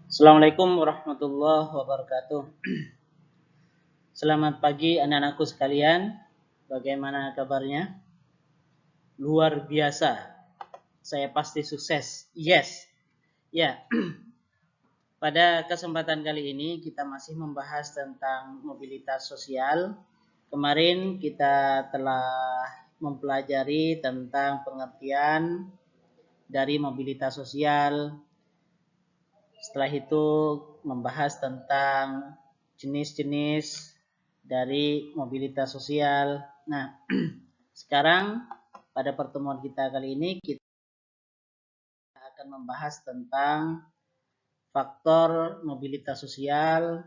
Assalamualaikum warahmatullahi wabarakatuh. Selamat pagi anak-anakku sekalian. Bagaimana kabarnya? Luar biasa. Saya pasti sukses. Yes. Ya. Pada kesempatan kali ini kita masih membahas tentang mobilitas sosial. Kemarin kita telah mempelajari tentang pengertian dari mobilitas sosial. Setelah itu membahas tentang jenis-jenis dari mobilitas sosial. Nah, sekarang pada pertemuan kita kali ini kita akan membahas tentang faktor mobilitas sosial,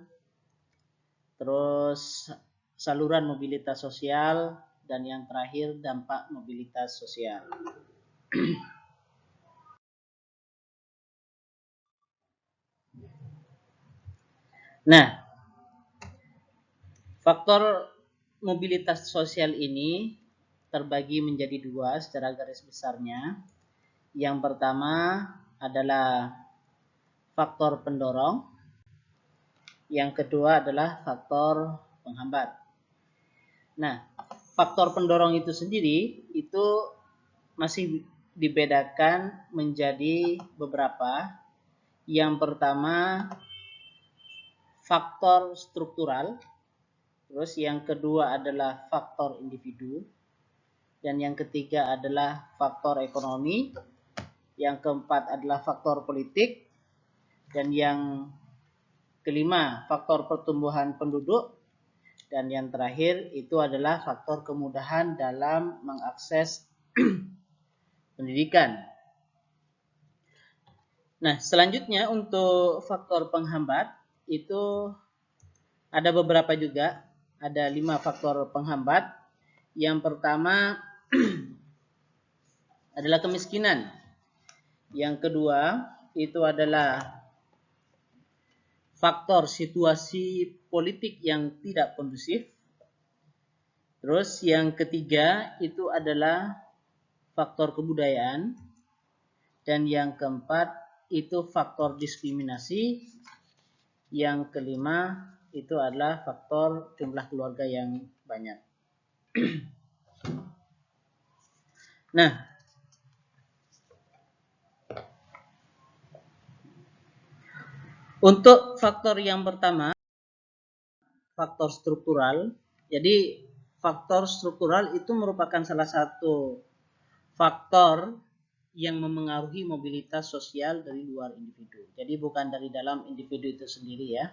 terus saluran mobilitas sosial, dan yang terakhir dampak mobilitas sosial. Nah, faktor mobilitas sosial ini terbagi menjadi dua secara garis besarnya. Yang pertama adalah faktor pendorong, yang kedua adalah faktor penghambat. Nah, faktor pendorong itu sendiri itu masih dibedakan menjadi beberapa. Yang pertama faktor struktural, terus yang kedua adalah faktor individu, dan yang ketiga adalah faktor ekonomi, yang keempat adalah faktor politik, dan yang kelima faktor pertumbuhan penduduk, dan yang terakhir itu adalah faktor kemudahan dalam mengakses pendidikan. Nah, selanjutnya untuk faktor penghambat itu ada beberapa juga, ada 5 faktor penghambat. Yang pertama adalah kemiskinan. Yang kedua itu adalah faktor situasi politik yang tidak kondusif. Terus yang ketiga itu adalah faktor kebudayaan. Dan yang keempat itu faktor diskriminasi. Yang kelima itu adalah faktor jumlah keluarga yang banyak. Nah, untuk faktor yang pertama, faktor struktural. Jadi faktor struktural itu merupakan salah satu faktor yang memengaruhi mobilitas sosial dari luar individu. Jadi bukan dari dalam individu itu sendiri ya.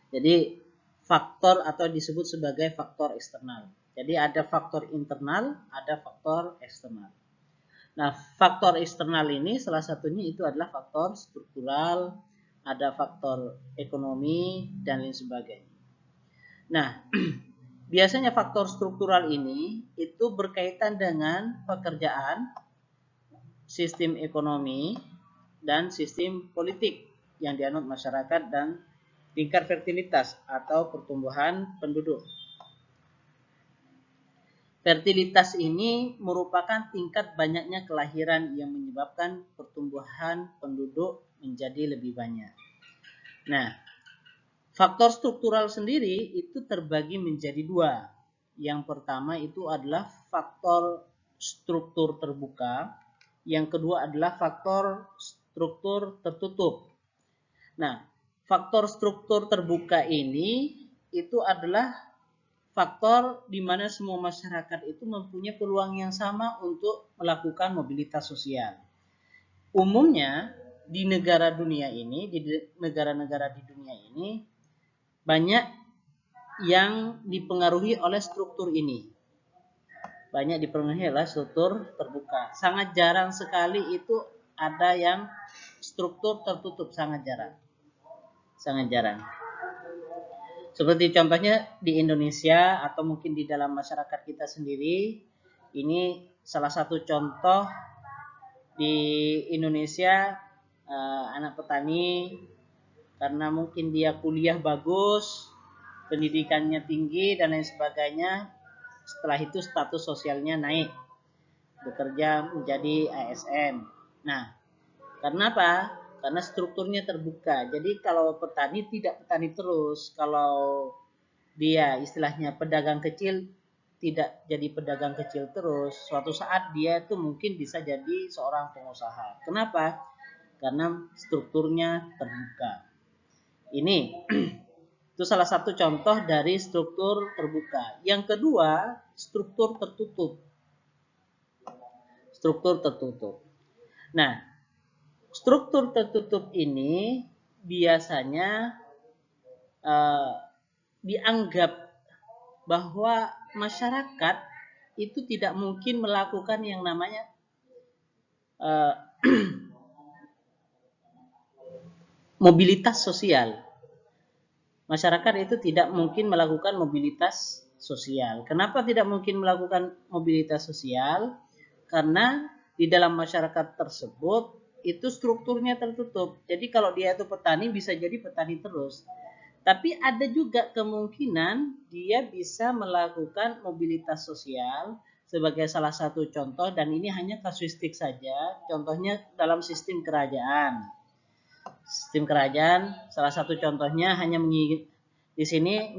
Jadi faktor atau disebut sebagai faktor eksternal. Jadi ada faktor internal, ada faktor eksternal. Nah, faktor eksternal ini salah satunya itu adalah faktor struktural, ada faktor ekonomi, dan lain sebagainya. Nah, biasanya faktor struktural ini itu berkaitan dengan pekerjaan, sistem ekonomi, dan sistem politik yang dianut masyarakat dan tingkat fertilitas atau pertumbuhan penduduk. Fertilitas ini merupakan tingkat banyaknya kelahiran yang menyebabkan pertumbuhan penduduk menjadi lebih banyak. Nah, faktor struktural sendiri itu terbagi menjadi dua. Yang pertama itu adalah faktor struktur terbuka. Yang kedua adalah faktor struktur tertutup. Nah, faktor struktur terbuka ini itu adalah faktor di mana semua masyarakat itu mempunyai peluang yang sama untuk melakukan mobilitas sosial. Umumnya di negara dunia ini, di negara-negara di dunia ini banyak yang dipengaruhi oleh struktur ini. Banyak dipengaruhi oleh struktur terbuka. Sangat jarang sekali itu ada yang struktur tertutup, sangat jarang. Sangat jarang. Seperti contohnya di Indonesia atau mungkin di dalam masyarakat kita sendiri, ini salah satu contoh di Indonesia anak petani karena mungkin dia kuliah bagus, pendidikannya tinggi dan lain sebagainya, setelah itu status sosialnya naik, bekerja menjadi ASN. Nah, karena apa? karena strukturnya terbuka. Jadi kalau petani tidak petani terus, kalau dia istilahnya pedagang kecil tidak jadi pedagang kecil terus, suatu saat dia itu mungkin bisa jadi seorang pengusaha. Kenapa? Karena strukturnya terbuka. Ini itu salah satu contoh dari struktur terbuka. Yang kedua, struktur tertutup. Struktur tertutup. Nah, struktur tertutup ini biasanya dianggap bahwa masyarakat itu tidak mungkin melakukan yang namanya mobilitas sosial. Masyarakat itu tidak mungkin melakukan mobilitas sosial. Kenapa tidak mungkin melakukan mobilitas sosial? Karena di dalam masyarakat tersebut itu strukturnya tertutup. Jadi kalau dia itu petani bisa jadi petani terus. Tapi ada juga kemungkinan dia bisa melakukan mobilitas sosial sebagai salah satu contoh, dan ini hanya kasuistik saja. Contohnya dalam sistem kerajaan. Sistem kerajaan salah satu contohnya hanya di sini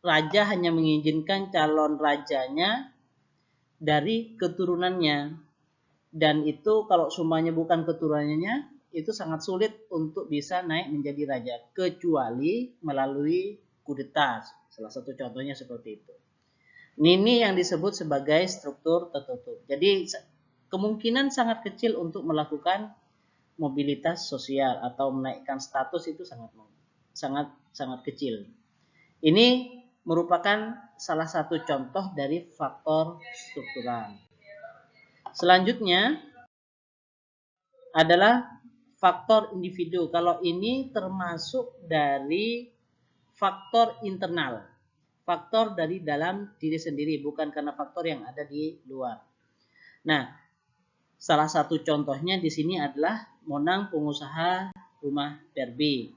raja hanya mengizinkan calon rajanya dari keturunannya, dan itu kalau semuanya bukan keturunannya itu sangat sulit untuk bisa naik menjadi raja kecuali melalui kudeta. Salah satu contohnya seperti itu. Ini yang disebut sebagai struktur tertutup. Jadi kemungkinan sangat kecil untuk melakukan mobilitas sosial atau menaikkan status itu sangat kecil. Ini merupakan salah satu contoh dari faktor struktural. Selanjutnya adalah faktor individu. Kalau ini termasuk dari faktor internal, faktor dari dalam diri sendiri, bukan karena faktor yang ada di luar. Nah, salah satu contohnya di sini adalah Monang, pengusaha rumah Barbie.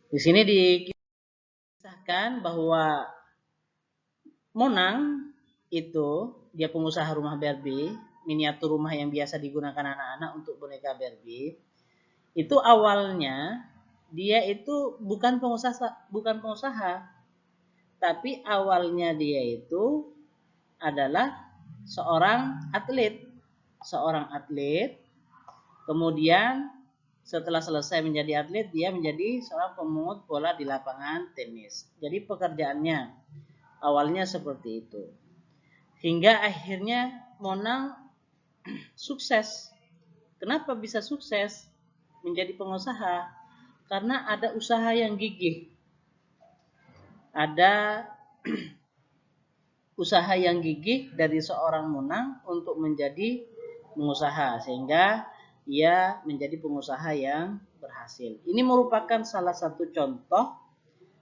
Di sini dikisahkan bahwa Monang itu dia pengusaha rumah Barbie, miniatur rumah yang biasa digunakan anak-anak untuk boneka Barbie. Itu awalnya dia itu bukan pengusaha, tapi awalnya dia itu adalah seorang atlet. Kemudian setelah selesai menjadi atlet, dia menjadi seorang pemungut bola di lapangan tenis. Jadi pekerjaannya awalnya seperti itu. Hingga akhirnya Monang sukses. Kenapa bisa sukses menjadi pengusaha? Karena ada usaha yang gigih. Ada usaha yang gigih dari seorang Monang untuk menjadi pengusaha, sehingga ia menjadi pengusaha yang berhasil. Ini merupakan salah satu contoh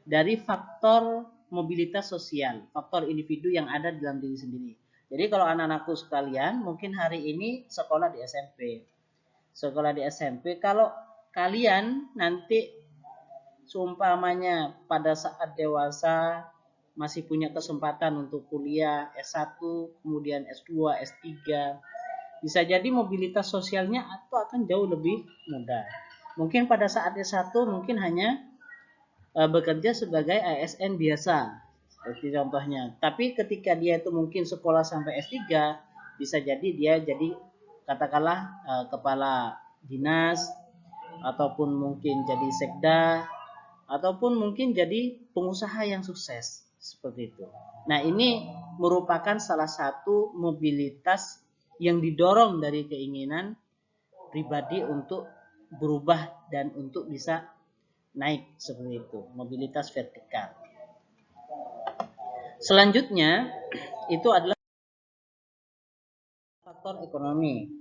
dari faktor mobilitas sosial, faktor individu yang ada dalam diri sendiri. Jadi kalau anak-anakku sekalian, mungkin hari ini sekolah di SMP. Kalau kalian nanti seumpamanya pada saat dewasa masih punya kesempatan untuk kuliah S1, kemudian S2, S3, bisa jadi mobilitas sosialnya itu akan jauh lebih mudah. Mungkin pada saat S1 mungkin hanya bekerja sebagai ASN biasa, seperti contohnya. Tapi ketika dia itu mungkin sekolah sampai S3, bisa jadi dia jadi katakanlah kepala dinas, ataupun mungkin jadi sekda, ataupun mungkin jadi pengusaha yang sukses, seperti itu. Nah, ini merupakan salah satu mobilitas yang didorong dari keinginan pribadi untuk berubah dan untuk bisa naik, seperti itu, mobilitas vertikal. Selanjutnya itu adalah faktor ekonomi.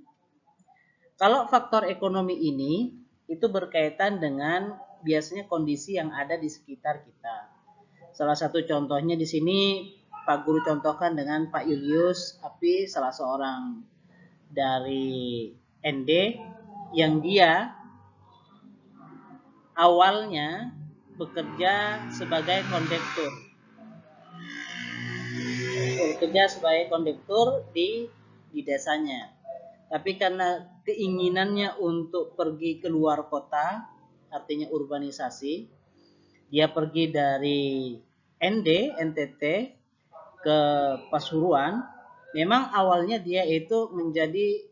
Kalau faktor ekonomi ini itu berkaitan dengan biasanya kondisi yang ada di sekitar kita. Salah satu contohnya di sini Pak Guru contohkan dengan Pak Julius Api, salah seorang dari ND yang dia awalnya bekerja sebagai kondektur. Bekerja sebagai kondektur di desanya. tapi karena keinginannya untuk pergi keluar kota, artinya urbanisasi, dia pergi dari NTT ke Pasuruan. Memang awalnya dia itu menjadi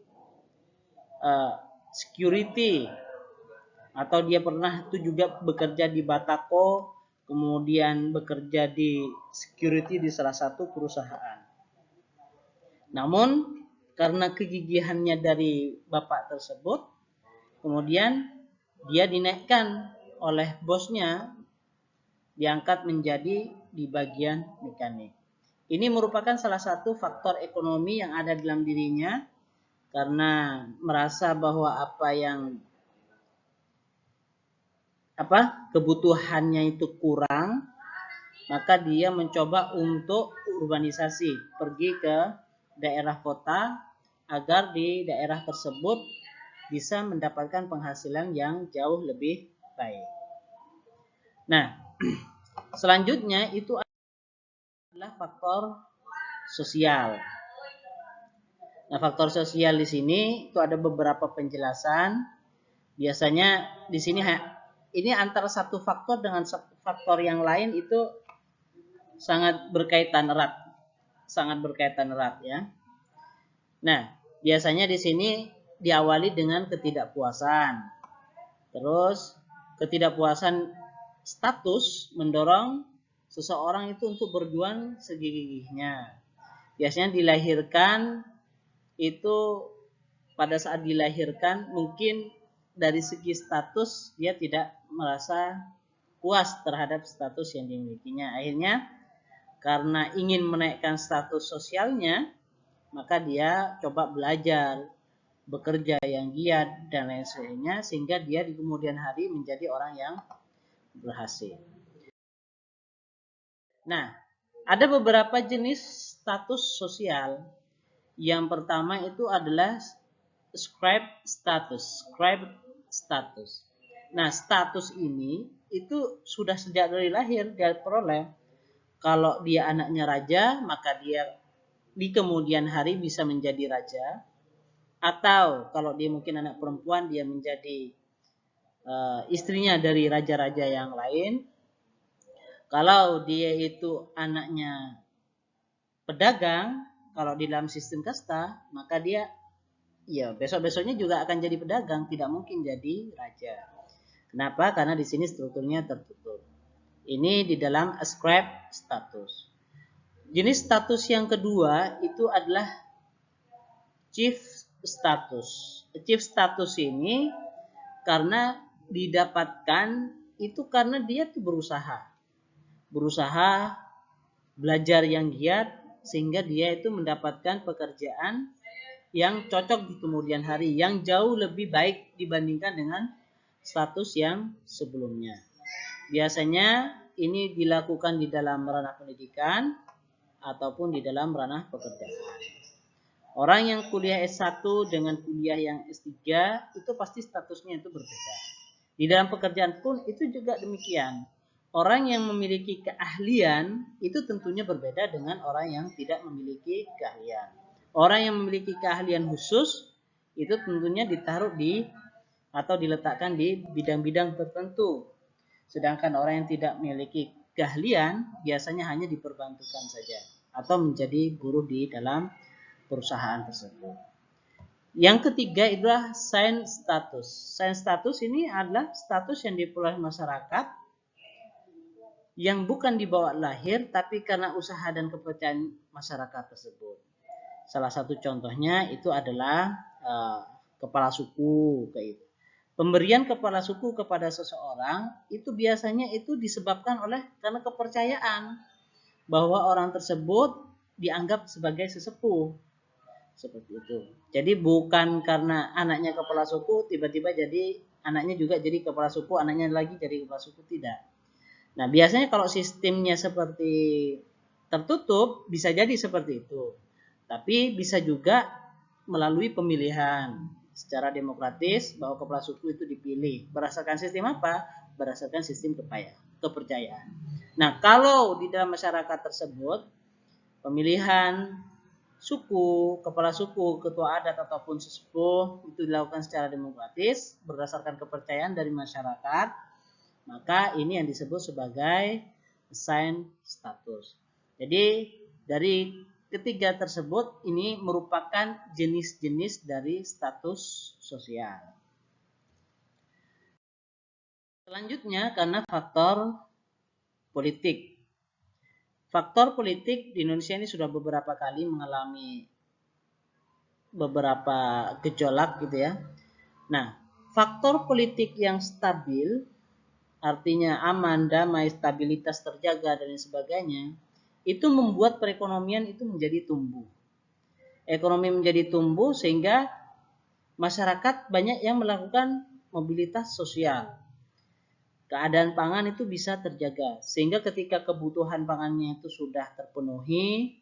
security, atau dia pernah itu juga bekerja di Batako, kemudian bekerja di security di salah satu perusahaan. Namun karena kegigihannya dari bapak tersebut, kemudian dia dinaikkan oleh bosnya, diangkat menjadi di bagian mekanik. Ini merupakan salah satu faktor ekonomi yang ada dalam dirinya, karena merasa bahwa kebutuhannya itu kurang, maka dia mencoba untuk urbanisasi, pergi ke daerah kota agar di daerah tersebut bisa mendapatkan penghasilan yang jauh lebih baik. Nah, selanjutnya itu adalah faktor sosial. Nah, faktor sosial di sini itu ada beberapa penjelasan. Biasanya di sini ini antara satu faktor dengan satu faktor yang lain itu sangat berkaitan erat ya. Nah, biasanya di sini diawali dengan ketidakpuasan. Terus ketidakpuasan status mendorong seseorang itu untuk berjuang segigih-gigihnya. Biasanya dilahirkan itu, pada saat dilahirkan mungkin dari segi status dia tidak merasa puas terhadap status yang dimilikinya. Akhirnya karena ingin menaikkan status sosialnya, maka dia coba belajar, bekerja yang giat dan lain sebagainya, sehingga dia di kemudian hari menjadi orang yang berhasil. Nah, ada beberapa jenis status sosial. Yang pertama itu adalah scribe status. Nah, status ini itu sudah sejak dari lahir dia peroleh. Kalau dia anaknya raja, maka dia di kemudian hari bisa menjadi raja. Atau kalau dia mungkin anak perempuan, dia menjadi istrinya dari raja-raja yang lain. Kalau dia itu anaknya pedagang, kalau di dalam sistem kasta, maka dia besok-besoknya juga akan jadi pedagang, tidak mungkin jadi raja. Kenapa? Karena di sini strukturnya tertutup. Ini di dalam ascribe status. Jenis status yang kedua itu adalah chief status. Chief status ini karena didapatkan itu karena dia tuh berusaha belajar yang giat, sehingga dia itu mendapatkan pekerjaan yang cocok di kemudian hari, yang jauh lebih baik dibandingkan dengan status yang sebelumnya. Biasanya ini dilakukan di dalam ranah pendidikan ataupun di dalam ranah pekerjaan. Orang yang kuliah S1 dengan kuliah yang S3 itu pasti statusnya itu berbeda. Di dalam pekerjaan pun itu juga demikian. Orang yang memiliki keahlian itu tentunya berbeda dengan orang yang tidak memiliki keahlian. Orang yang memiliki keahlian khusus itu tentunya ditaruh atau diletakkan di bidang-bidang tertentu. Sedangkan orang yang tidak memiliki keahlian biasanya hanya diperbantukan saja atau menjadi buruh di dalam perusahaan tersebut. Yang ketiga adalah sign status. Sign status ini adalah status yang diperoleh masyarakat yang bukan dibawa lahir, tapi karena usaha dan kepercayaan masyarakat tersebut. Salah satu contohnya itu adalah kepala suku. Pemberian kepala suku kepada seseorang itu biasanya itu disebabkan karena kepercayaan bahwa orang tersebut dianggap sebagai sesepuh. Seperti itu. Jadi bukan karena anaknya kepala suku tiba-tiba jadi anaknya juga jadi kepala suku, anaknya lagi jadi kepala suku, tidak. Nah, biasanya kalau sistemnya seperti tertutup bisa jadi seperti itu. Tapi bisa juga melalui pemilihan secara demokratis bahwa kepala suku itu dipilih. Berdasarkan sistem apa? Berdasarkan sistem kepercayaan. Nah, kalau di dalam masyarakat tersebut pemilihan suku, kepala suku, ketua adat ataupun sesepuh itu dilakukan secara demokratis berdasarkan kepercayaan dari masyarakat, maka ini yang disebut sebagai assigned status. Jadi dari ketiga tersebut ini merupakan jenis-jenis dari status sosial. Selanjutnya karena faktor politik. Faktor politik di Indonesia ini sudah beberapa kali mengalami beberapa gejolak gitu ya. Nah, faktor politik yang stabil artinya aman, damai, stabilitas terjaga dan lain sebagainya, itu membuat perekonomian itu menjadi tumbuh. Ekonomi menjadi tumbuh sehingga masyarakat banyak yang melakukan mobilitas sosial. Keadaan pangan itu bisa terjaga sehingga ketika kebutuhan pangannya itu sudah terpenuhi,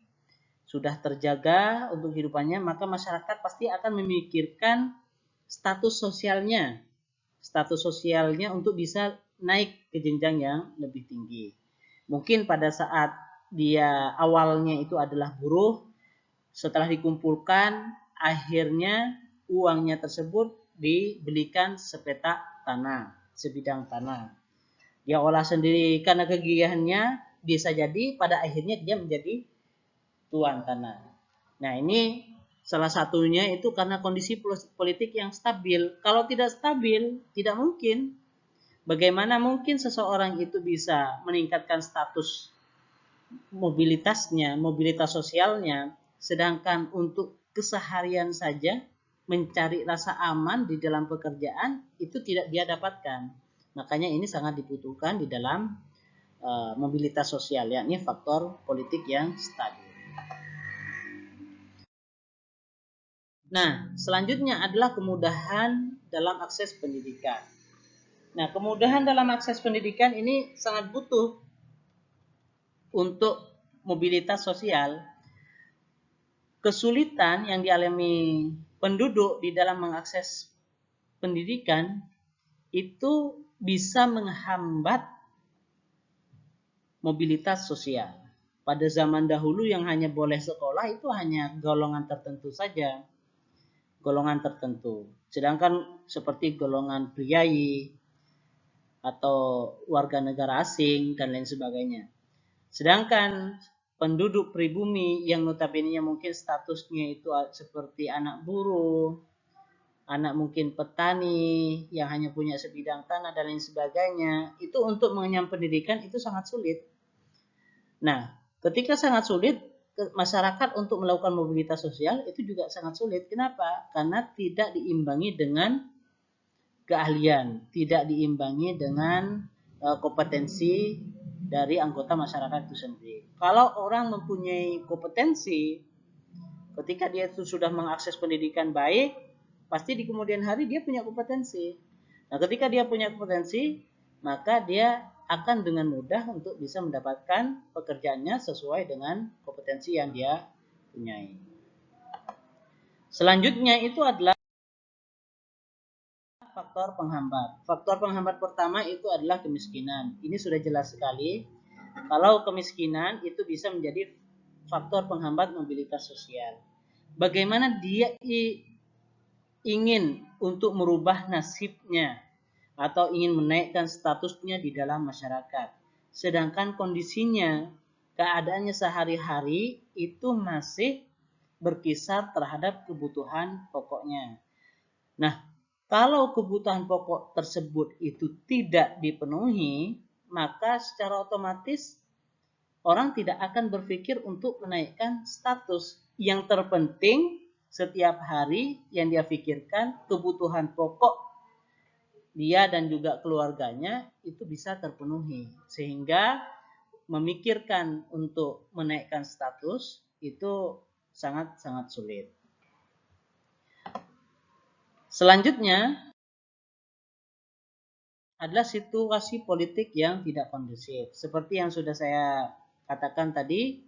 sudah terjaga untuk hidupannya, maka masyarakat pasti akan memikirkan status sosialnya untuk bisa naik ke jenjang yang lebih tinggi. Mungkin pada saat dia awalnya itu adalah buruh, setelah dikumpulkan akhirnya uangnya tersebut dibelikan sepetak tanah, sebidang tanah. Dia olah sendiri karena kegigihannya, bisa jadi pada akhirnya dia menjadi tuan tanah. Nah, ini salah satunya itu karena kondisi politik yang stabil. Kalau tidak stabil, tidak mungkin. Bagaimana mungkin seseorang itu bisa meningkatkan status mobilitasnya, mobilitas sosialnya, sedangkan untuk keseharian saja mencari rasa aman di dalam pekerjaan itu tidak dia dapatkan. Makanya ini sangat dibutuhkan di dalam mobilitas sosial, yakni faktor politik yang stabil. Nah, selanjutnya adalah kemudahan dalam akses pendidikan. Nah, kemudahan dalam akses pendidikan ini sangat butuh untuk mobilitas sosial. Kesulitan yang dialami penduduk di dalam mengakses pendidikan itu bisa menghambat mobilitas sosial. Pada zaman dahulu yang hanya boleh sekolah itu hanya golongan tertentu saja. Golongan tertentu. Sedangkan seperti golongan priai atau warga negara asing dan lain sebagainya. Sedangkan penduduk pribumi yang notabene mungkin statusnya itu seperti anak buruh, anak mungkin petani yang hanya punya sebidang tanah dan lain sebagainya, itu untuk mengenyam pendidikan itu sangat sulit. Nah, ketika sangat sulit, masyarakat untuk melakukan mobilitas sosial itu juga sangat sulit. Kenapa? Karena tidak diimbangi dengan keahlian, tidak diimbangi dengan kompetensi dari anggota masyarakat itu sendiri. Kalau orang mempunyai kompetensi, ketika dia itu sudah mengakses pendidikan baik, pasti di kemudian hari dia punya kompetensi. Nah, ketika dia punya kompetensi, maka dia akan dengan mudah untuk bisa mendapatkan pekerjaannya sesuai dengan kompetensi yang dia punyai. Selanjutnya itu adalah faktor penghambat. Faktor penghambat pertama itu adalah kemiskinan. Ini sudah jelas sekali. Kalau kemiskinan itu bisa menjadi faktor penghambat mobilitas sosial. Bagaimana dia ingin untuk merubah nasibnya atau ingin menaikkan statusnya di dalam masyarakat. Sedangkan kondisinya, keadaannya sehari-hari itu masih berkisar terhadap kebutuhan pokoknya. Nah, kalau kebutuhan pokok tersebut itu tidak dipenuhi, maka secara otomatis orang tidak akan berpikir untuk menaikkan status. Yang terpenting setiap hari yang dia pikirkan kebutuhan pokok dia dan juga keluarganya itu bisa terpenuhi. Sehingga memikirkan untuk menaikkan status itu sangat-sangat sulit. Selanjutnya adalah situasi politik yang tidak kondusif. Seperti yang sudah saya katakan tadi,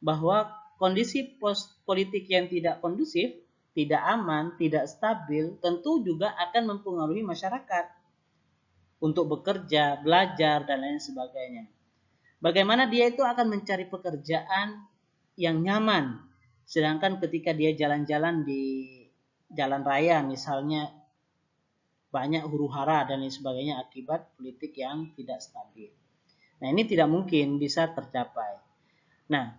bahwa kondisi politik yang tidak kondusif, tidak aman, tidak stabil, tentu juga akan mempengaruhi masyarakat untuk bekerja, belajar, dan lain sebagainya. Bagaimana dia itu akan mencari pekerjaan yang nyaman, Sedangkan ketika dia jalan-jalan di jalan raya misalnya banyak huru-hara dan lain sebagainya akibat politik yang tidak stabil. Nah, ini tidak mungkin bisa tercapai. Nah,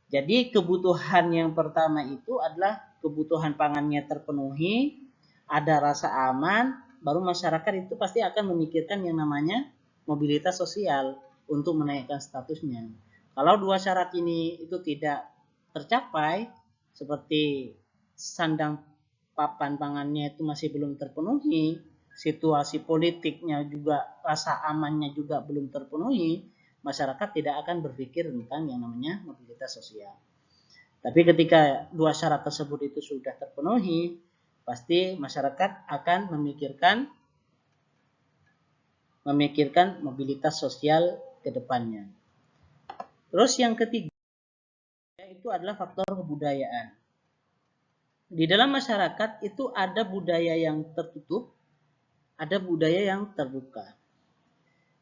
jadi kebutuhan yang pertama itu adalah kebutuhan pangannya terpenuhi, ada rasa aman, baru masyarakat itu pasti akan memikirkan yang namanya mobilitas sosial untuk menaikkan statusnya. Kalau dua syarat ini itu tidak tercapai, seperti sandang papan pangannya itu masih belum terpenuhi, situasi politiknya juga, rasa amannya juga belum terpenuhi, masyarakat tidak akan berpikir tentang yang namanya mobilitas sosial. Tapi ketika dua syarat tersebut itu sudah terpenuhi, pasti masyarakat akan memikirkan mobilitas sosial ke depannya. Terus yang ketiga itu adalah faktor kebudayaan. Di dalam masyarakat itu ada budaya yang tertutup, ada budaya yang terbuka.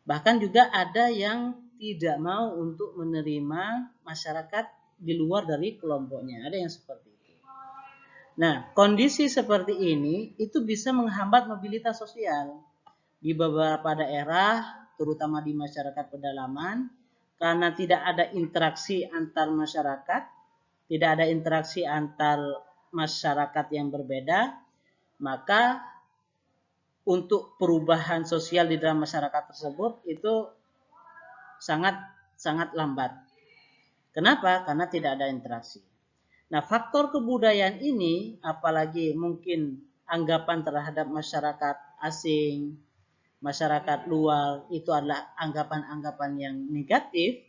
Bahkan juga ada yang tidak mau untuk menerima masyarakat di luar dari kelompoknya. Ada yang seperti itu. Nah, kondisi seperti ini itu bisa menghambat mobilitas sosial. Di beberapa daerah, terutama di masyarakat pedalaman, karena tidak ada interaksi antar masyarakat, tidak ada interaksi antar masyarakat yang berbeda, maka untuk perubahan sosial di dalam masyarakat tersebut itu sangat lambat. Kenapa? Karena tidak ada interaksi. Nah, faktor kebudayaan ini, apalagi mungkin anggapan terhadap masyarakat asing, masyarakat luar, itu adalah anggapan-anggapan yang negatif,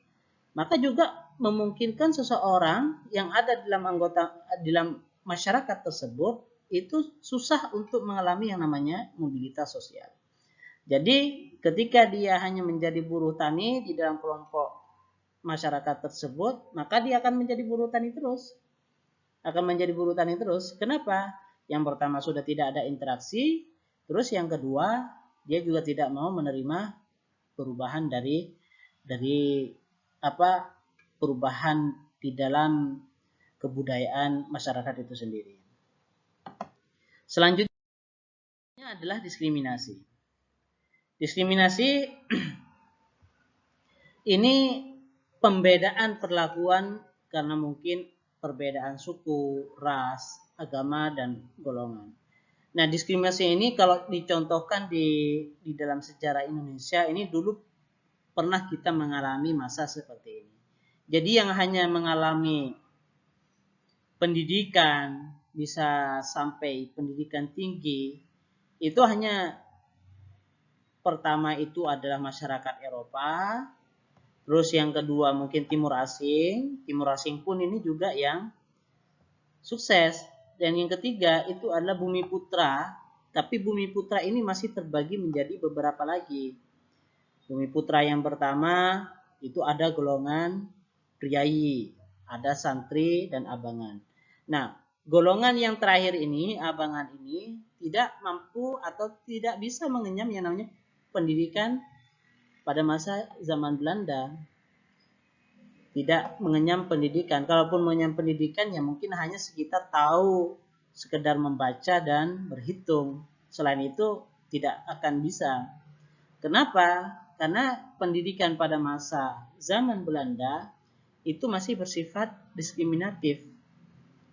maka juga memungkinkan seseorang yang ada dalam masyarakat tersebut itu susah untuk mengalami yang namanya mobilitas sosial. Jadi ketika dia hanya menjadi buruh tani di dalam kelompok masyarakat tersebut, maka dia akan menjadi buruh tani terus. Kenapa? Yang pertama sudah tidak ada interaksi, terus yang kedua dia juga tidak mau menerima perubahan dari perubahan di dalam kebudayaan masyarakat itu sendiri. Selanjutnya adalah diskriminasi. Diskriminasi ini pembedaan perlakuan karena mungkin perbedaan suku, ras, agama, dan golongan. Nah, diskriminasi ini kalau dicontohkan di dalam sejarah Indonesia ini dulu pernah kita mengalami masa seperti ini. Jadi yang hanya mengalami pendidikan bisa sampai pendidikan tinggi itu hanya pertama itu adalah masyarakat Eropa, terus yang kedua mungkin Timur Asing pun ini juga yang sukses, dan yang ketiga itu adalah Bumi Putra, tapi Bumi Putra ini masih terbagi menjadi beberapa lagi. Bumi Putra yang pertama itu ada golongan priayi, ada santri dan abangan. Nah, golongan yang terakhir ini, abangan ini, tidak mampu atau tidak bisa mengenyam yang namanya pendidikan pada masa zaman Belanda. Tidak mengenyam pendidikan. Kalaupun mengenyam pendidikan, ya mungkin hanya sekitar tahu, sekedar membaca dan berhitung. Selain itu, tidak akan bisa. Kenapa? Karena pendidikan pada masa zaman Belanda itu masih bersifat diskriminatif.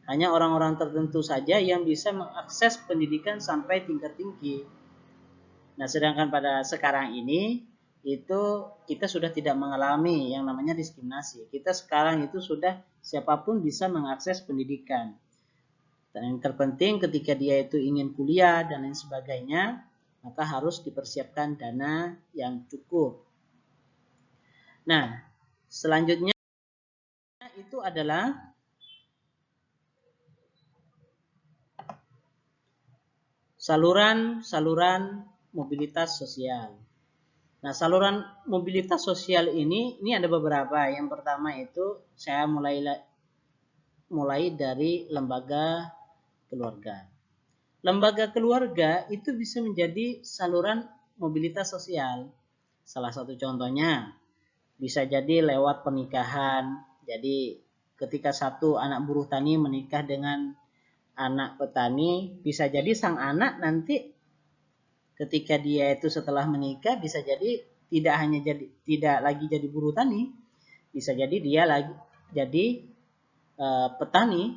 Hanya orang-orang tertentu saja yang bisa mengakses pendidikan sampai tingkat tinggi. Nah, sedangkan pada sekarang ini itu kita sudah tidak mengalami yang namanya diskriminasi. Kita sekarang itu sudah siapapun bisa mengakses pendidikan. Dan yang terpenting ketika dia itu ingin kuliah dan lain sebagainya, maka harus dipersiapkan dana yang cukup. Nah, selanjutnya itu adalah saluran mobilitas sosial. Nah, saluran mobilitas sosial ini ada beberapa. Yang pertama itu saya mulai dari lembaga keluarga. Lembaga keluarga itu bisa menjadi saluran mobilitas sosial. Salah satu contohnya bisa jadi lewat pernikahan. Jadi ketika satu anak buruh tani menikah dengan anak petani, bisa jadi sang anak nanti ketika dia itu setelah menikah bisa jadi tidak lagi jadi buruh tani, bisa jadi dia lagi jadi petani,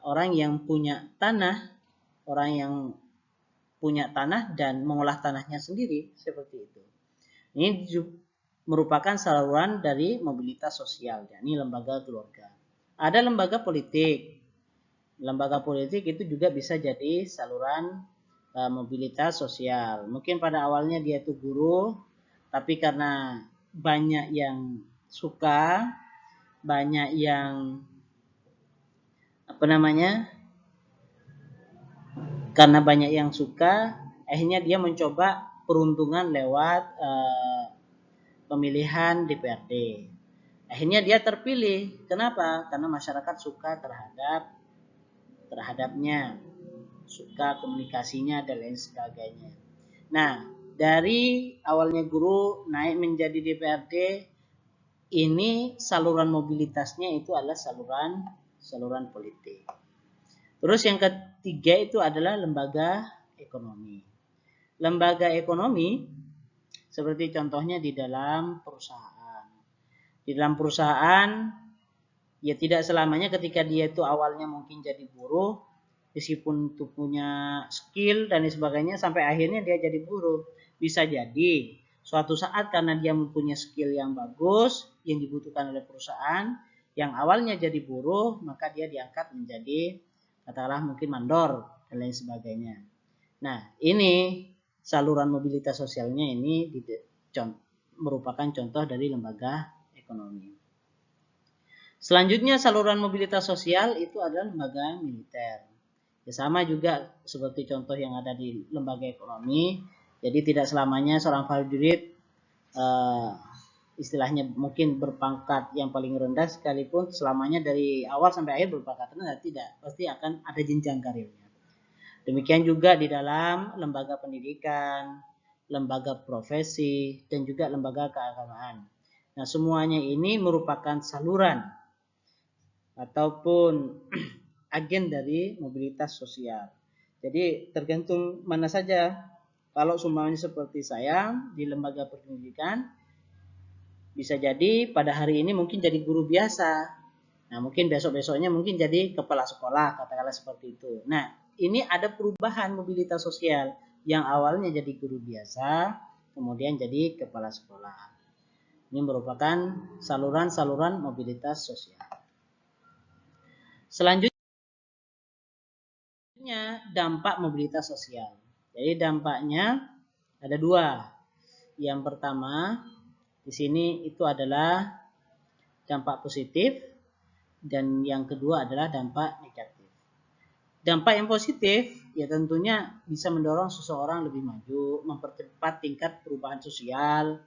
orang yang punya tanah, orang yang punya tanah dan mengolah tanahnya sendiri, seperti itu. Ini merupakan saluran dari mobilitas sosial, yakni lembaga keluarga. Ada lembaga politik. Lembaga politik itu juga bisa jadi saluran mobilitas sosial. Mungkin pada awalnya dia itu guru, tapi karena banyak yang suka, banyak yang karena banyak yang suka, akhirnya dia mencoba peruntungan lewat pemilihan DPRD. Akhirnya dia terpilih. Kenapa? Karena masyarakat suka terhadapnya, suka komunikasinya dan lain sebagainya. Nah, dari awalnya guru naik menjadi DPRD, ini saluran mobilitasnya itu adalah saluran politik. Terus yang ketiga itu adalah lembaga ekonomi. Lembaga ekonomi seperti contohnya di dalam perusahaan. Di dalam perusahaan, ya tidak selamanya ketika dia itu awalnya mungkin jadi buruh, meskipun itu punya skill dan sebagainya, sampai akhirnya dia jadi buruh. Bisa jadi suatu saat karena dia mempunyai skill yang bagus, yang dibutuhkan oleh perusahaan, yang awalnya jadi buruh, maka dia diangkat menjadi, katakanlah mungkin mandor dan lain sebagainya. Nah, ini saluran mobilitas sosialnya ini merupakan contoh dari lembaga ekonomi. Selanjutnya saluran mobilitas sosial itu adalah lembaga militer. Ya, sama juga seperti contoh yang ada di lembaga ekonomi. Jadi tidak selamanya seorang prajurit istilahnya mungkin berpangkat yang paling rendah sekalipun selamanya dari awal sampai akhir berpangkat rendah, tidak. Pasti akan ada jenjang karirnya. Demikian juga di dalam lembaga pendidikan, lembaga profesi, dan juga lembaga keagamaan. Nah, semuanya ini merupakan saluran ataupun agen dari mobilitas sosial. Jadi tergantung mana saja. Kalau semuanya seperti saya di lembaga pendidikan, bisa jadi pada hari ini mungkin jadi guru biasa. Nah, mungkin besok-besoknya mungkin jadi kepala sekolah, katakanlah seperti itu. Nah, ini ada perubahan mobilitas sosial yang awalnya jadi guru biasa, kemudian jadi kepala sekolah. Ini merupakan saluran-saluran mobilitas sosial. Selanjutnya, dampak mobilitas sosial. Jadi dampaknya ada dua. Yang pertama, di sini itu adalah dampak positif, dan yang kedua adalah dampak negatif. Dampak yang positif ya tentunya bisa mendorong seseorang lebih maju, mempercepat tingkat perubahan sosial,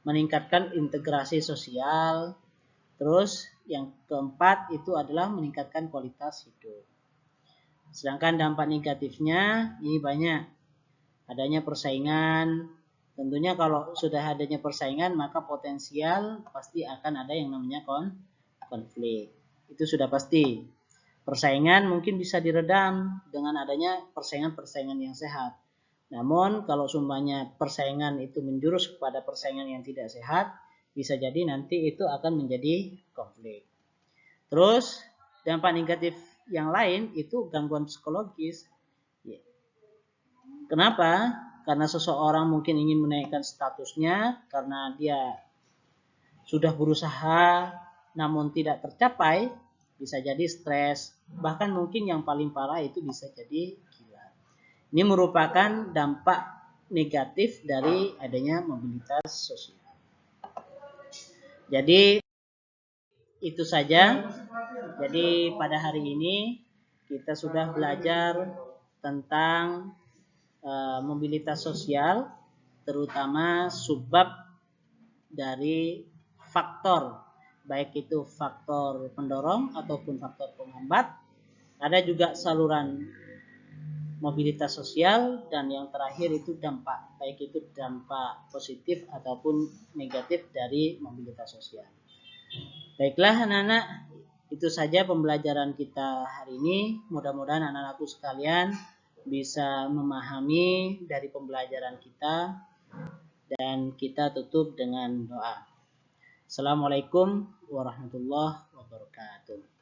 meningkatkan integrasi sosial. Terus yang keempat itu adalah meningkatkan kualitas hidup. Sedangkan dampak negatifnya ini banyak. Adanya persaingan. Tentunya kalau sudah adanya persaingan maka potensial pasti akan ada yang namanya konflik. Itu sudah pasti. Persaingan mungkin bisa diredam dengan adanya persaingan-persaingan yang sehat. Namun kalau sumpahnya persaingan itu menjurus kepada persaingan yang tidak sehat, bisa jadi nanti itu akan menjadi konflik. Terus dampak negatif yang lain itu gangguan psikologis. Kenapa? Karena seseorang mungkin ingin menaikkan statusnya karena dia sudah berusaha namun tidak tercapai. Bisa jadi stres, bahkan mungkin yang paling parah itu bisa jadi gila. Ini merupakan dampak negatif dari adanya mobilitas sosial. Jadi itu saja. Jadi pada hari ini kita sudah belajar tentang mobilitas sosial, terutama subbab dari faktor, baik itu faktor pendorong ataupun faktor penghambat. Ada juga saluran mobilitas sosial, dan yang terakhir itu dampak, baik itu dampak positif ataupun negatif dari mobilitas sosial. Baiklah anak-anak, Itu saja pembelajaran kita hari ini. Mudah-mudahan anak-anakku sekalian bisa memahami dari pembelajaran kita, dan kita tutup dengan doa. Assalamualaikum warahmatullahi wabarakatuh.